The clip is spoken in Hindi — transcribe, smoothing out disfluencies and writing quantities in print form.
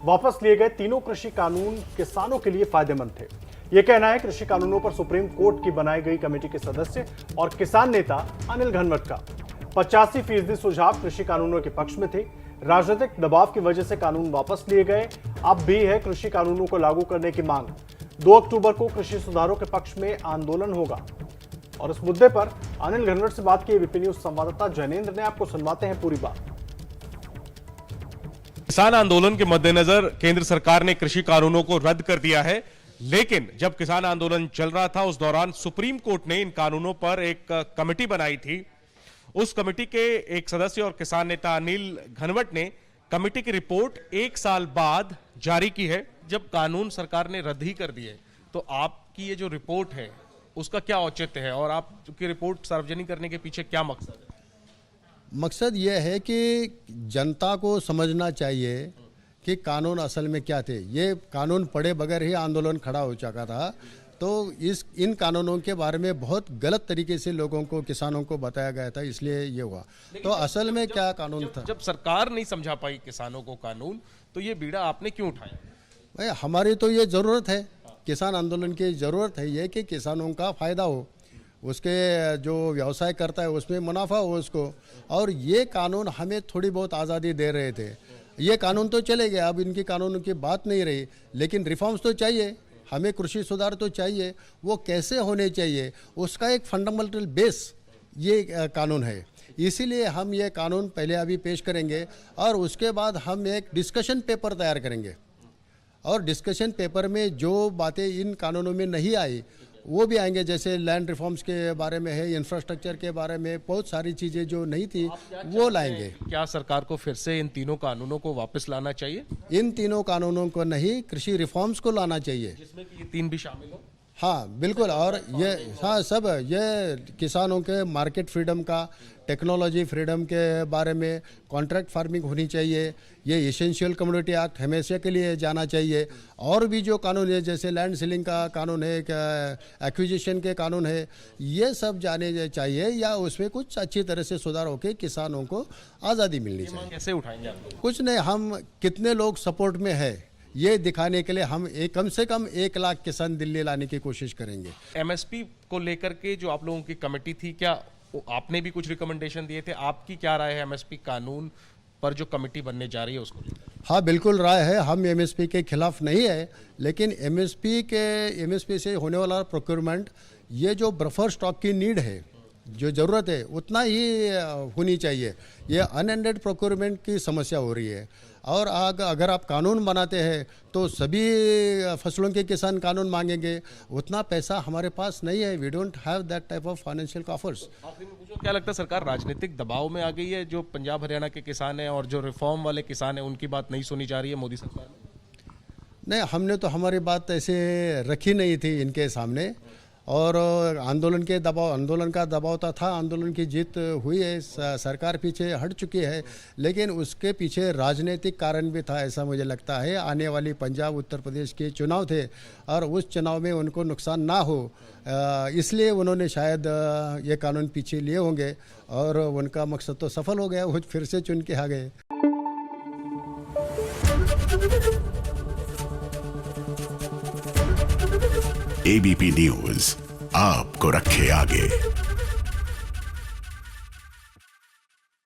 वापस लिए गए तीनों कृषि कानून किसानों के लिए फायदेमंद थे। यह कहना है कृषि कानूनों पर सुप्रीम कोर्ट की बनाई गई कमेटी के सदस्य और किसान नेता अनिल घनवट का। 85% सुझाव कृषि कानूनों के पक्ष में थे। राजनीतिक दबाव की वजह से कानून वापस लिए गए। अब भी है कृषि कानूनों को लागू करने की मांग। 2 अक्टूबर को कृषि सुधारों के पक्ष में आंदोलन होगा। और इस मुद्दे पर अनिल घनवट से बात की एबीपी न्यूज संवाददाता जैनेंद्र ने। आपको सुनवाते हैं पूरी बात। किसान आंदोलन के मद्देनजर केंद्र सरकार ने कृषि कानूनों को रद्द कर दिया है, लेकिन जब किसान आंदोलन चल रहा था उस दौरान सुप्रीम कोर्ट ने इन कानूनों पर एक कमेटी बनाई थी। उस कमेटी के एक सदस्य और किसान नेता अनिल घनवट ने कमेटी की रिपोर्ट 1 साल बाद जारी की है। जब कानून सरकार ने रद्द ही कर दिए तो आपकी ये जो रिपोर्ट है उसका क्या औचित्य है और आपकी रिपोर्ट सार्वजनिक करने के पीछे क्या मकसद है? मकसद ये है कि जनता को समझना चाहिए कि कानून असल में क्या थे। ये कानून पढ़े बगैर ही आंदोलन खड़ा हो चुका था, तो इन कानूनों के बारे में बहुत गलत तरीके से लोगों को, किसानों को बताया गया था, इसलिए ये हुआ। तो असल में क्या कानून था? जब सरकार नहीं समझा पाई किसानों को कानून, तो ये बीड़ा आपने क्यों उठाया? भाई हमारी तो ये ज़रूरत है, किसान आंदोलन की ज़रूरत है ये कि किसानों का फ़ायदा हो, उसके जो व्यवसाय करता है उसमें मुनाफा हो उसको। और ये कानून हमें थोड़ी बहुत आज़ादी दे रहे थे। ये कानून तो चले गए, अब इनकी कानून की बात नहीं रही, लेकिन रिफॉर्म्स तो चाहिए, हमें कृषि सुधार तो चाहिए। वो कैसे होने चाहिए उसका एक फंडामेंटल बेस ये कानून है। इसीलिए हम ये कानून पहले अभी पेश करेंगे और उसके बाद हम एक डिस्कशन पेपर तैयार करेंगे। और डिस्कशन पेपर में जो बातें इन कानूनों में नहीं आई वो भी आएंगे, जैसे लैंड रिफॉर्म्स के बारे में है, इंफ्रास्ट्रक्चर के बारे में, बहुत सारी चीज़ें जो नहीं थी वो लाएंगे। क्या सरकार को फिर से इन तीनों कानूनों को वापस लाना चाहिए? इन तीनों कानूनों को नहीं, कृषि रिफॉर्म्स को लाना चाहिए, जिसमें कि ये 3 भी शामिल हो। हाँ बिल्कुल। और ये हाँ सब ये किसानों के मार्केट फ्रीडम का, टेक्नोलॉजी फ्रीडम के बारे में, कॉन्ट्रैक्ट फार्मिंग होनी चाहिए, ये एसेंशियल कमोडिटी एक्ट हमेशा के लिए जाना चाहिए। और भी जो कानून है जैसे लैंड सीलिंग का कानून है, एक्विजिशन के कानून है, ये सब जाने चाहिए या उसमें कुछ अच्छी तरह से सुधार होकर किसानों को आज़ादी मिलनी चाहिए। कैसे उठाएंगे आप लोग? कुछ नहीं, हम कितने लोग सपोर्ट में है ये दिखाने के लिए हम कम से कम 1 लाख किसान दिल्ली लाने की कोशिश करेंगे। एमएसपी को लेकर के जो आप लोगों की कमेटी थी, क्या आपने भी कुछ रिकमेंडेशन दिए थे? आपकी क्या राय है एमएसपी कानून पर जो कमेटी बनने जा रही है उसको? हाँ बिल्कुल राय है, हम एमएसपी के खिलाफ नहीं है, लेकिन एमएसपी से होने वाला प्रोक्योरमेंट, ये जो बफर स्टॉक की नीड है, जो ज़रूरत है उतना ही होनी चाहिए। ये अनएंडेड प्रोक्योरमेंट की समस्या हो रही है। और अगर आप कानून बनाते हैं तो सभी फसलों के किसान कानून मांगेंगे, उतना पैसा हमारे पास नहीं है। We don't have that type of financial coffers. आखिरी में पूछो, क्या लगता है सरकार राजनीतिक दबाव में आ गई है? जो पंजाब हरियाणा के किसान हैं और जो रिफॉर्म वाले किसान हैं उनकी बात नहीं सुनी जा रही है मोदी सरकार में? नहीं, हमने तो हमारी बात ऐसे रखी नहीं थी इनके सामने। और आंदोलन का दबाव था, आंदोलन की जीत हुई है, सरकार पीछे हट चुकी है, लेकिन उसके पीछे राजनीतिक कारण भी था ऐसा मुझे लगता है। आने वाली पंजाब उत्तर प्रदेश के चुनाव थे और उस चुनाव में उनको नुकसान ना हो, इसलिए उन्होंने शायद ये कानून पीछे लिए होंगे और उनका मकसद तो सफल हो गया, वो फिर से चुन के आ गए। एबीपी न्यूज आपको रखे आगे।